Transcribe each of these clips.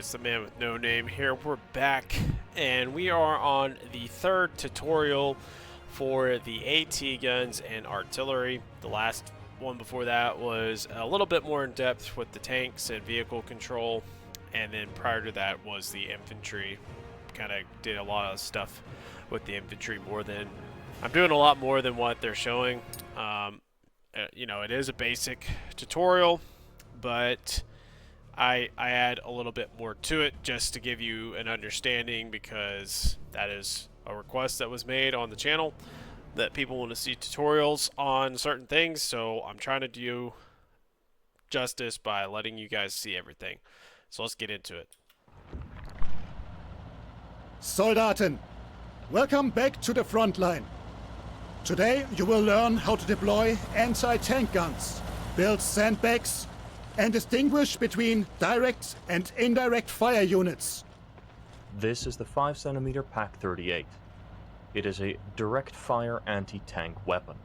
it's the man with no name here. We're back, and we are on the third tutorial for the AT guns and artillery. The last one before that was a little bit more in depth with the tanks and vehicle control, and then prior to that was the infantry. Kind of did a lot of stuff with the infantry I'm doing a lot more than what they're showing. You know, it is a basic tutorial, but I add a little bit more to it just to give you an understanding, because that is a request that was made on the channel that people want to see tutorials on certain things, so I'm trying to do justice by letting you guys see everything. So let's get into it. Soldaten, welcome back to the front line. Today you will learn how to deploy anti-tank guns, build sandbags, and distinguish between direct and indirect fire units. This is the 5cm PAC-38. It is a direct fire anti-tank weapon,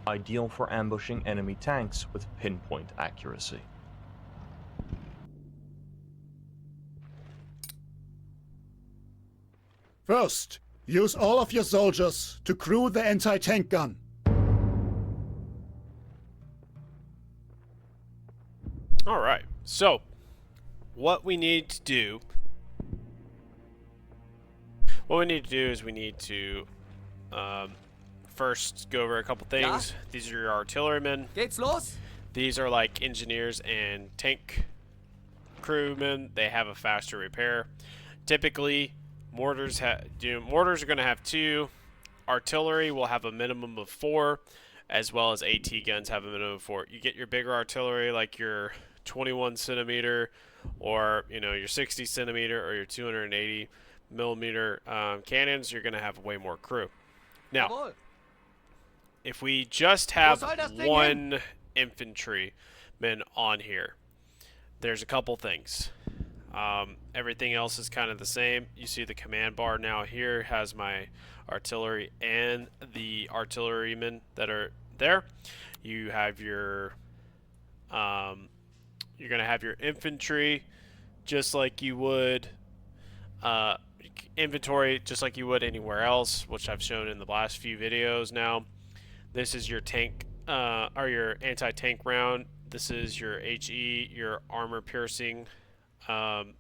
ideal for ambushing enemy tanks with pinpoint accuracy. First, use all of your soldiers to crew the anti-tank gun. Alright, so what we need to do is we need to first go over a couple things. Yeah. These are your artillerymen. Geht's los? These are like engineers and tank crewmen. They have a faster repair. Typically, mortars are going to have 2. Artillery will have a minimum of 4, as well as AT guns have a minimum of 4. You get your bigger artillery, like your 21 centimeter, or your 60 centimeter, or your 280 millimeter cannons. You're going to have way more crew. Now, if we just have one infantryman on here, there's a couple things. Everything else is kind of the same. You see the command bar now here has my artillery and the artillerymen that are there. You have your you're gonna have your infantry just like you would inventory just like you would anywhere else, which I've shown in the last few videos. Now this is your tank or your anti-tank round. This is your HE, your armor piercing. And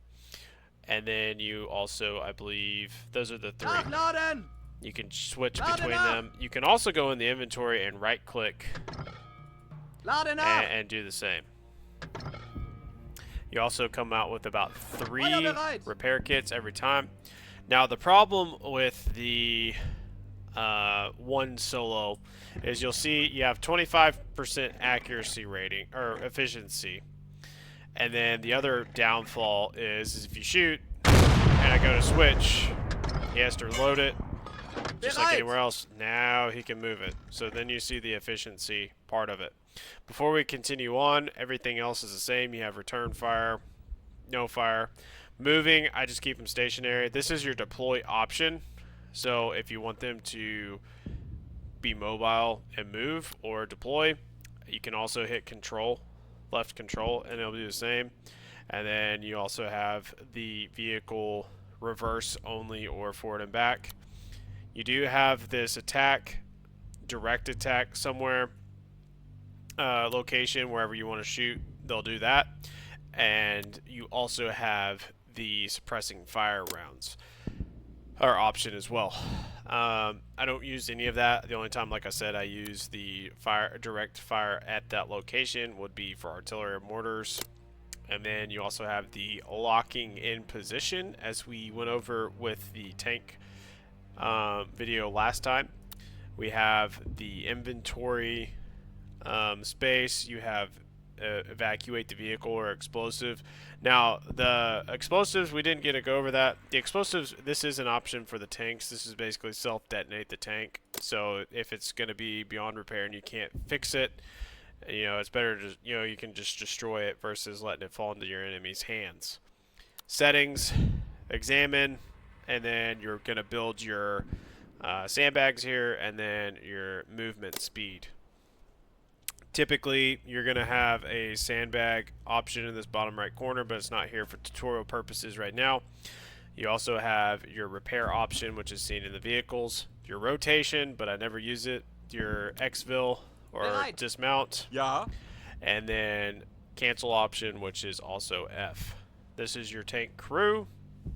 then you also, I believe, those are the 3. You can switch between them. You can also go in the inventory and right click and do the same. You also come out with about 3 repair kits every time. Now the problem with the one solo is you'll see you have 25% accuracy rating or efficiency. And then the other downfall is if you shoot and I go to switch, he has to load it just like anywhere else. Now he can move it. So then you see the efficiency part of it. Before we continue on, everything else is the same. You have return fire, no fire. Moving, I just keep them stationary. This is your deploy option. So if you want them to be mobile and move or deploy, you can also hit control. Left control, and it'll do the same. And then you also have the vehicle reverse only or forward and back. You do have this attack, direct attack somewhere, location wherever you want to shoot, they'll do that. And you also have the suppressing fire rounds or option as well. I don't use any of that. The only time, like I said, I use the direct fire at that location would be for artillery or mortars. And then you also have the locking in position, as we went over with the tank video last time. We have the inventory space. You have evacuate the vehicle or explosive. Now the explosives, we didn't get to go over that. The explosives, this is an option for the tanks. This is basically self-detonate the tank. So if it's going to be beyond repair and you can't fix it, it's better to you can just destroy it versus letting it fall into your enemy's hands. Settings, examine, and then you're going to build your sandbags here, and then your movement speed. Typically, you're going to have a sandbag option in this bottom right corner, but it's not here for tutorial purposes right now. You also have your repair option, which is seen in the vehicles, your rotation, but I never use it, your exfil or dismount, Ja. and then cancel option, which is also F. This is your tank crew.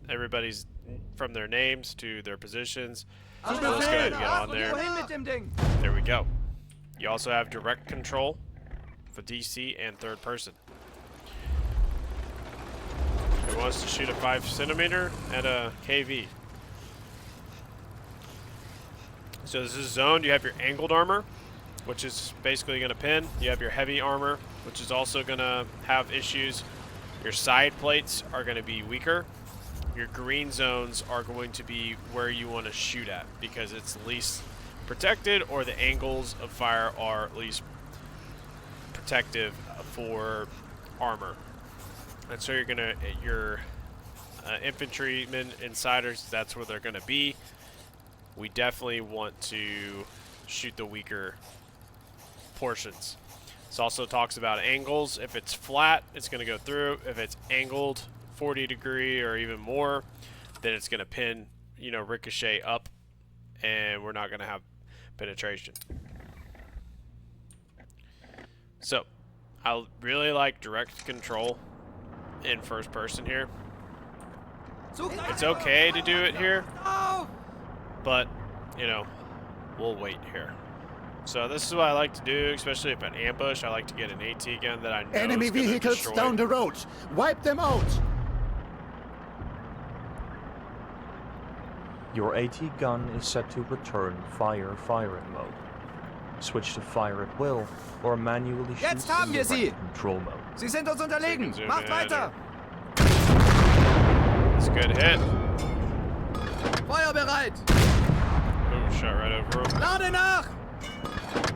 Everybody's from their names to their positions. So let's go ahead and get on there. There we go. You also have direct control for DC and third person. It wants to shoot a 5cm at a KV. So this is zoned. You have your angled armor, which is basically going to pin. You have your heavy armor, which is also going to have issues. Your side plates are going to be weaker. Your green zones are going to be where you want to shoot at because it's least protected, or the angles of fire are at least protective for armor. And so you're gonna, your infantrymen, insiders, that's where they're gonna be. We definitely want to shoot the weaker portions. This also talks about angles. If it's flat, it's gonna go through. If it's angled 40 degree or even more, then it's gonna pin, you know, ricochet up, and we're not gonna have penetration. So I really like direct control in first person here. It's okay to do it here, but you know, we'll wait here. So this is what I like to do, especially if an ambush. I like to get an AT gun that I know Enemy is gonna vehicles destroy. down the road. Wipe them out. Your AT gun is set to return firing mode. Switch to fire at will or manually shoot Jetzt haben wir in sie! direct control mode. Sie sind uns unterlegen. Macht weiter. It's a good hit. Feuerbereit. Oh, shot right over him. Lade nach.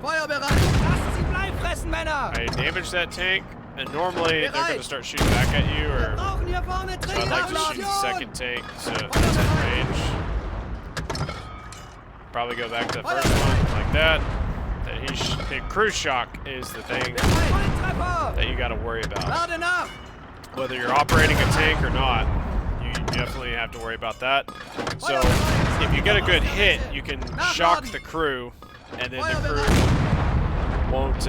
Feuerbereit. Lassen Sie bleiben fressen, Männer. I damaged that tank, and normally they're going to start shooting back at you, Wir or brauchen hier vorne so I'd dringend like to shoot the Ablasion. second tank, so it's in range. Probably go back to the first one like that. Then the cruise shock is the thing Volltreffer. that you got to worry about. Lade nach. Whether you're operating a tank or not, you definitely have to worry about that. So if you get a good hit, you can shock the crew, and then the crew won't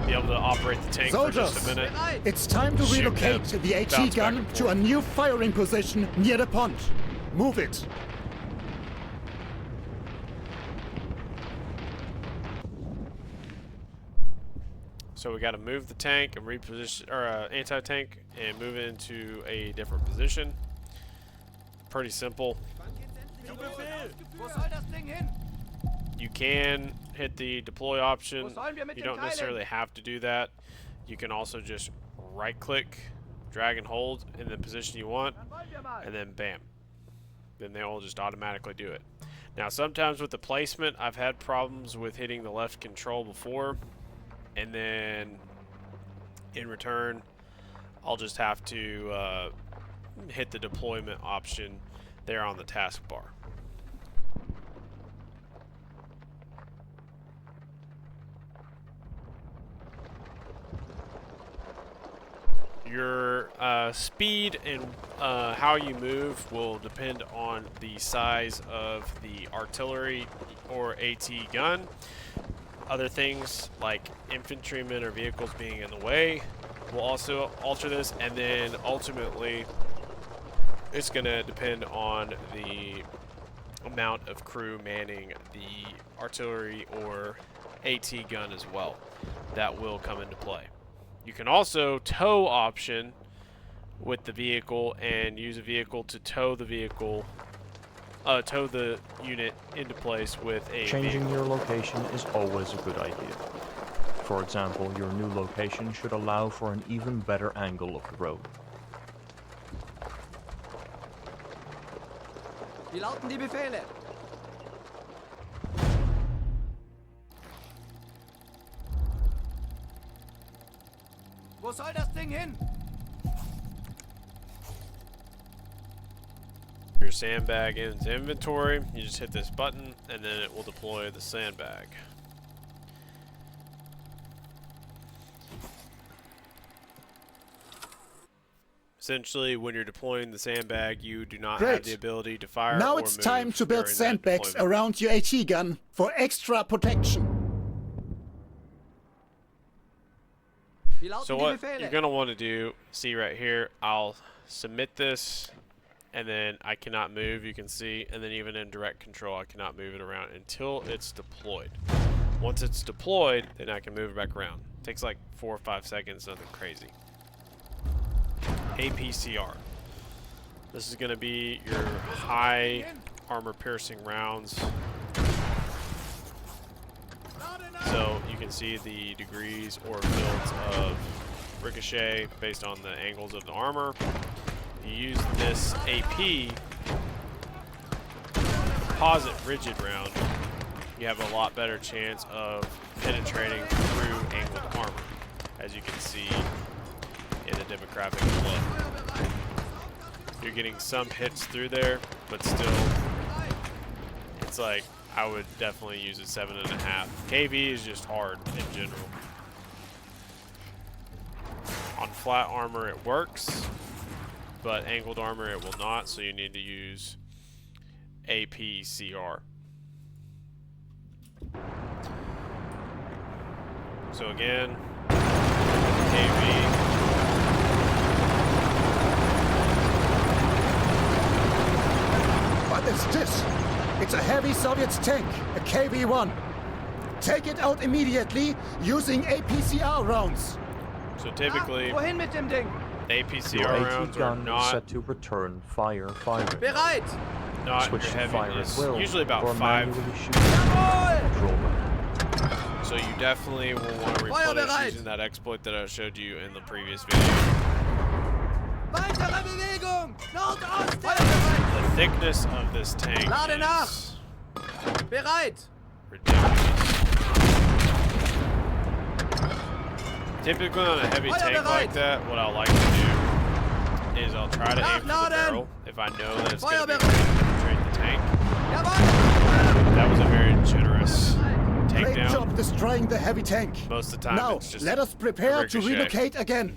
be able to operate the tank for just a Soldiers, minute. it's time to Shoot relocate them. the Bounce AT back gun and to a new firing position near the pond. Move it. So we got to move the tank and reposition, or anti-tank, and move it into a different position. Pretty simple. Wo soll das Ding hin? You can hit the deploy option. Wo sollen wir mit You dem don't Teil necessarily hin? have to do that. You can also just right-click, drag and hold in the position you want, Dann wollen wir mal. and then bam. Then they will just automatically do it. Now sometimes with the placement, I've had problems with hitting the left control before, and then in return, I'll just have to hit the deployment option there on the taskbar. Your speed and how you move will depend on the size of the artillery or AT gun. Other things like infantrymen or vehicles being in the way will also alter this, and then ultimately it's going to depend on the amount of crew manning the artillery or AT gun as well. That will come into play. You can also tow option with the vehicle and use a vehicle to tow the vehicle, tow the unit into place with a Changing vehicle. your location is always a good idea. For example, your new location should allow for an even better angle of the road. Wie lauten die Befehle? Wo soll das Ding hin? Your sandbag into inventory. You just hit this button and then it will deploy the sandbag. Essentially, when you're deploying the sandbag, you do not have Great. the ability to fire Now or it's move time to build during that sandbags deployment. around your AT gun for extra protection. Wie lauten So die what Befehle? you're going to want to do, see right here, I'll submit this, and then I cannot move, you can see, and then even in direct control, I cannot move it around until it's deployed. Once it's deployed, then I can move it back around. Takes like 4 or 5 seconds, nothing crazy. APCR. This is going to be your high armor piercing rounds. So you can see the degrees or fields of ricochet based on the angles of the armor. You use this AP composite rigid round, you have a lot better chance of penetrating through angled armor, as you can see in the demographic below. You're getting some hits through there, but still, it's like, I would definitely use a 7.5. KV is just hard in general. On flat armor it works, but angled armor it will not, so you need to use APCR. So again, KV. What is this? It's a heavy Soviet tank, a KV-1. Take it out immediately using APCR rounds. So typically, Wohin mit dem Ding? Your APCR AT rounds are gun is not set to return fire firing. Bereit! your Switch to heavy. fire It's at will, usually about or 5. manually shoot Jawohl! control button. So you definitely will want to Feuer replenish bereit! using that exploit that I showed you in the previous video. Weitere Bewegung! Nordosten! Feuer bereit! The thickness of this tank Lade nach! is Bereit! ridiculous. Typically on a heavy Feuer tank bereit! like that, what I like to do is I'll try to aim for the Nachladen! barrel if I know that it's going Feuer to be bereit! able to penetrate the tank. Jawohl! That was a very generous Great takedown. job destroying the heavy tank. Most of the time Now, it's just let us prepare to ricochet. relocate again.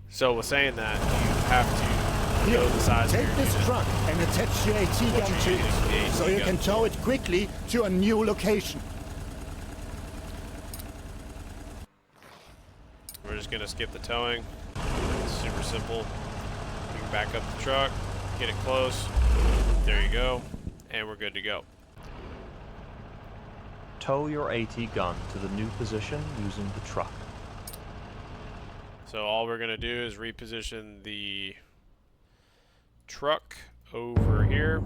So with saying that, you have to Here, know the size take of your this unit. truck and attach your AT What gun you're to using the it, AT so you gun can tow it quickly to a new location. We're just gonna skip the towing. It's super simple. You can back up the truck, get it close. There you go, and we're good to go. Tow your AT gun to the new position using the truck. So all we're gonna do is reposition the truck over here,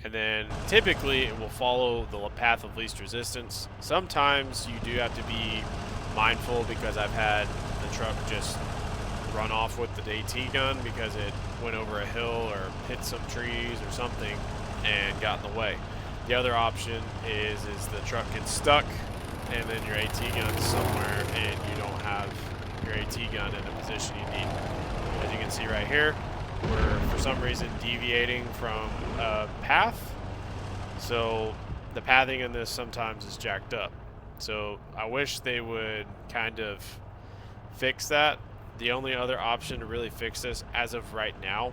and then typically it will follow the path of least resistance. Sometimes you do have to be mindful, because I've had the truck just run off with the AT gun because it went over a hill or hit some trees or something and got in the way. The other option is the truck gets stuck and then your AT gun's somewhere and you don't have your AT gun in a position you need. As you can see right here, we're for some reason deviating from a path, so the pathing in this sometimes is jacked up. So I wish they would kind of fix that. The only other option to really fix this as of right now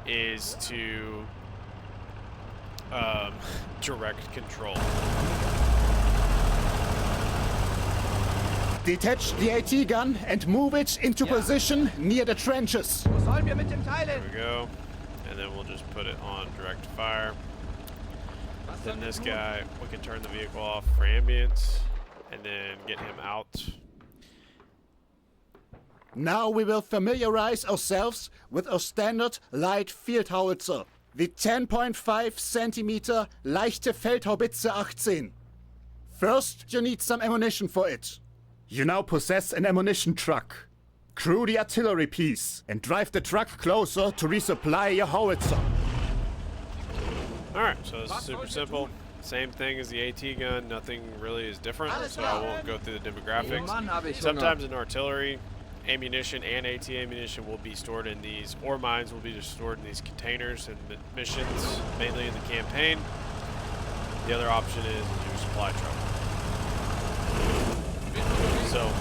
is to direct control. Detach the AT gun and move it into Yeah. position near the trenches. Wo sollen wir mit dem Teil There hin? we go. And then we'll just put it on direct fire. Was Then soll this ich tun? guy, we can turn the vehicle off for ambient and then get him out. Now we will familiarize ourselves with our standard light field howitzer, the 10.5 centimeter leichte Feldhaubitze 18. First, you need some ammunition for it. You now possess an ammunition truck. Crew the artillery piece and drive the truck closer to resupply your howitzer. Alright, so it's super simple. Same thing as the AT gun, nothing really is different, so I won't go through the Oh demographics. Mann, hab ich Hunger. Sometimes in artillery, ammunition and AT ammunition will be stored in these, or mines will be just stored in these containers and missions, mainly in the campaign. The other option is your supply truck. So,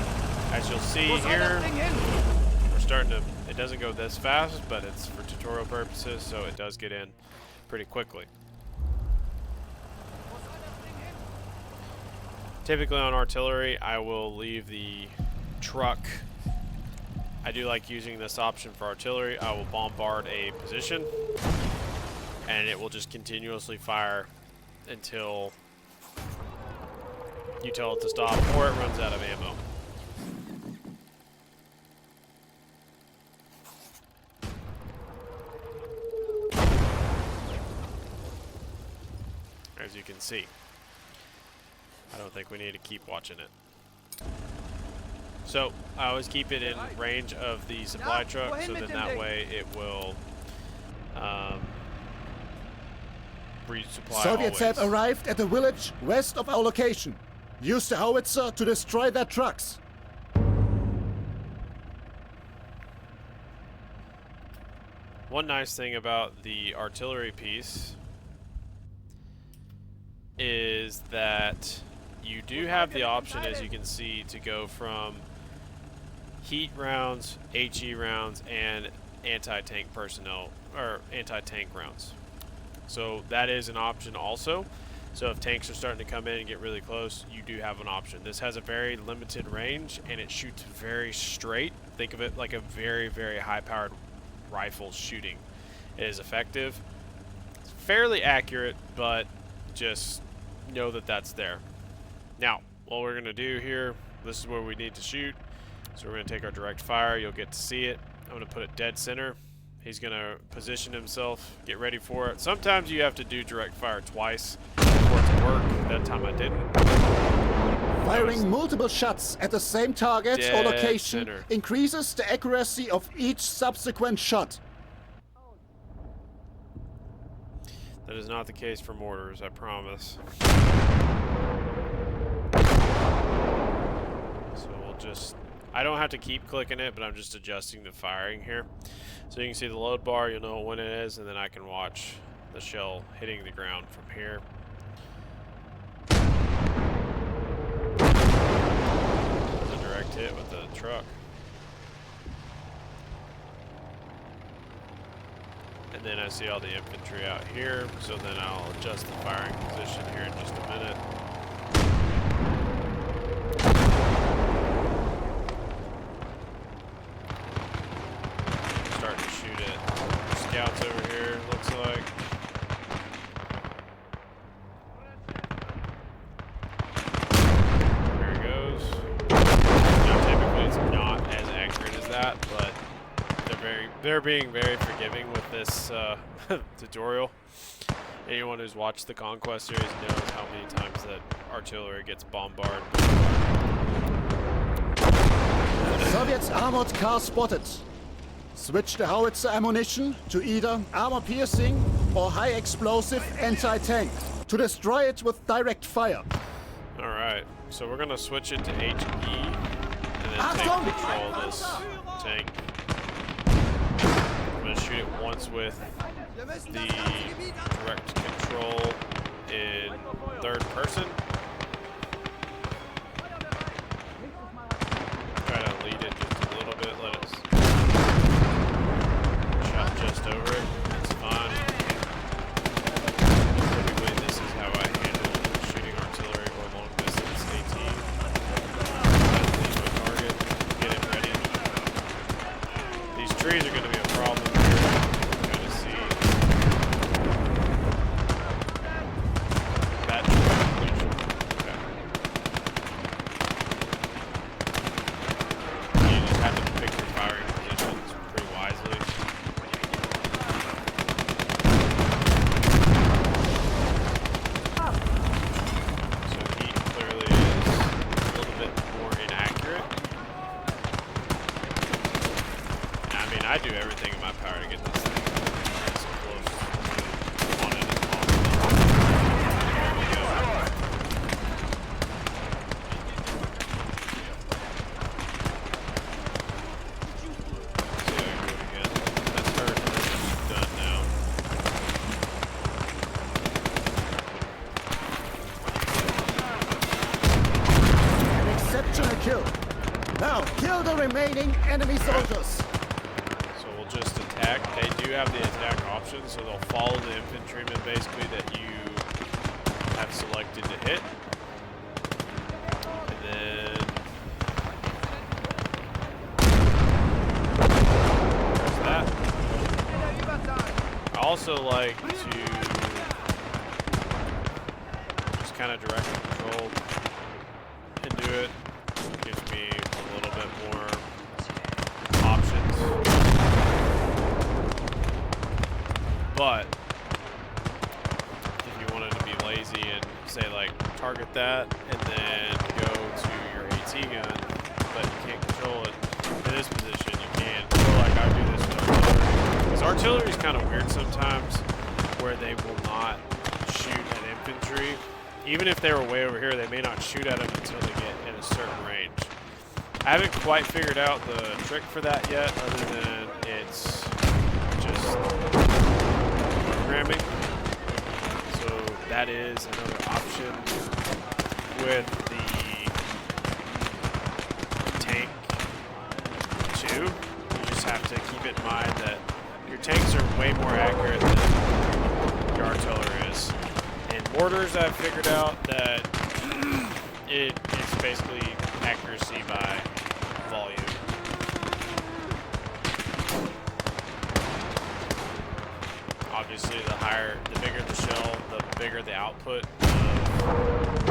as you'll see Wo soll das here, Ding hin? we're starting to It doesn't go this fast, but it's for tutorial purposes, so it does get in pretty quickly. Typically on artillery, I will leave the truck. I do like using this option for artillery. I will bombard a position, and it will just continuously fire until you tell it to stop or it runs out of ammo. As you can see, I don't think we need to keep watching it. So I always keep it in range of the supply truck, so then that way it will resupply. Soviets always. have arrived at the village west of our location. Use the howitzer to destroy their trucks. One nice thing about the artillery piece is that you do have the option, as you can see, to go from heat rounds, HE rounds, and anti-tank personnel, or anti-tank rounds. So that is an option also. So if tanks are starting to come in and get really close, you do have an option. This has a very limited range, and it shoots very straight. Think of it like a very, very high-powered rifle shooting. It is effective. It's fairly accurate, but just know that that's there. Now, what we're going to do here, this is where we need to shoot. So we're going to take our direct fire. You'll get to see it. I'm going to put it dead center. He's going to position himself, get ready for it. Sometimes you have to do direct fire twice for it to work. That time I didn't. Firing multiple shots at the same target or Dead location center. increases the accuracy of each subsequent shot. That is not the case for mortars, I promise. So we'll just... I don't have to keep clicking it, but I'm just adjusting the firing here. So you can see the load bar, you'll know when it is, and then I can watch the shell hitting the ground from here. It's a direct hit with the truck. And then I see all the infantry out here, so then I'll adjust the firing position here in just a minute. Starting to shoot at scouts over here, looks like. There he goes. Now typically it's not as accurate as that, but they're being very forgiving with this tutorial. Anyone who's watched the Conquest series knows how many times that artillery gets bombarded. Soviets armored car spotted. Switch the howitzer ammunition to either armor-piercing or high-explosive anti-tank to destroy it with direct fire. Alright, so we're gonna switch it to HE and then take control of this tank. I'm gonna shoot it once with the direct control in third person. Try to lead it just a little bit, let it shot just over it. It's fine. Typically this is how I handle shooting artillery or long distance AT. Lead my target, get it ready. These trees are gonna be a problem here. Kind of see that completion. Okay. You just have to pick your firing positions pretty wisely. So he clearly is a little bit more inaccurate. I mean, I do everything in my power to get this thing as close on it as possible. There we go. So I do it again. That's hurt. That's done now. An exceptional kill. Now kill the remaining enemy soldiers. options, so they'll follow the infantryman basically that you have selected to hit. And then there's that. I also like to just kind of direct control and do it. It gives me a little bit more options. But if you wanted to be lazy and say like target that and then go to your AT gun, but you can't control it in this position, you can. So like I do this with artillery. Because artillery is kind of weird sometimes where they will not shoot at infantry. Even if they were way over here, they may not shoot at them until they get in a certain range. I haven't quite figured out the trick for that yet, other than it's just programming. So that is another option with the tank too. You just have to keep it in mind that your tanks are way more accurate than your artillery is. In mortars, I've figured out that it's basically accuracy by volume. Obviously, the bigger the shell, the bigger the output of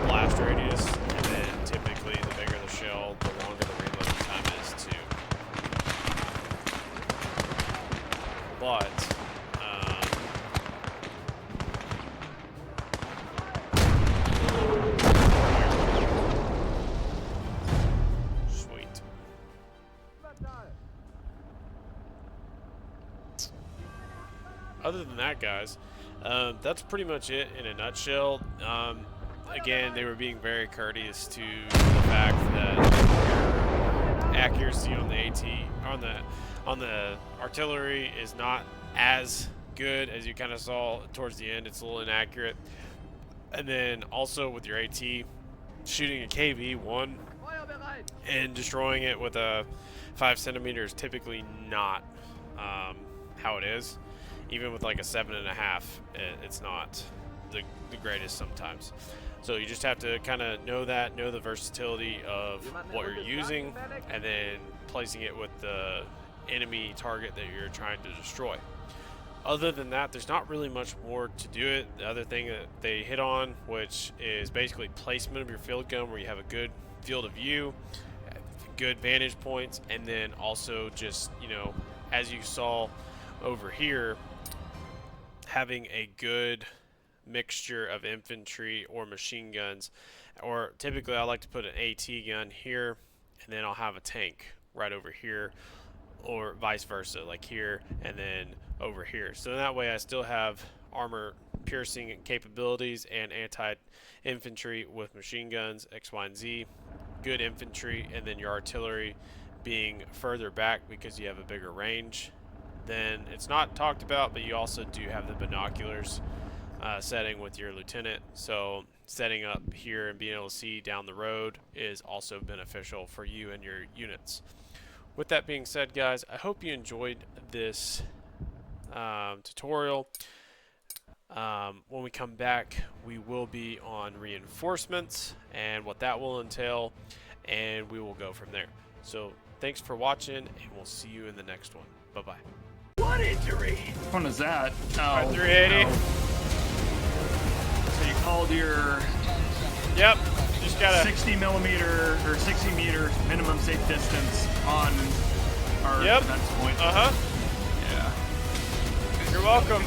blast radius, and then typically the bigger the shell, the longer the reload time is too. But sweet. Other than that, guys, that's pretty much it in a nutshell. Again, they were being very courteous to the fact that your accuracy on the AT, on the artillery is not as good as you kind of saw towards the end. It's a little inaccurate. And then also with your AT, shooting a KV-1 and destroying it with a 5 centimeter is typically not how it is. Even with like a 7.5, it's not the greatest sometimes. So you just have to kind of know the versatility of what you're using, and then placing it with the enemy target that you're trying to destroy. Other than that, there's not really much more to do it. The other thing that they hit on, which is basically placement of your field gun, where you have a good field of view, good vantage points, and then also just, you know, as you saw over here, having a good mixture of infantry or machine guns, or typically I like to put an AT gun here, and then I'll have a tank right over here, or vice versa, like here and then over here. So that way I still have armor piercing capabilities and anti-infantry with machine guns, X, Y, and Z, good infantry, and then your artillery being further back because you have a bigger range. Then it's not talked about, but you also do have the binoculars setting with your lieutenant. So setting up here and being able to see down the road is also beneficial for you and your units. With that being said, guys, I hope you enjoyed this tutorial. When we come back, we will be on reinforcements and what that will entail, and we will go from there. So thanks for watching, and we'll see you in the next one. Bye-bye. What injury? Which one is that? Oh, 380. no. So you called your Just gotta 60 millimeter or 60 meter minimum safe distance on our defense point. Yeah. You're welcome.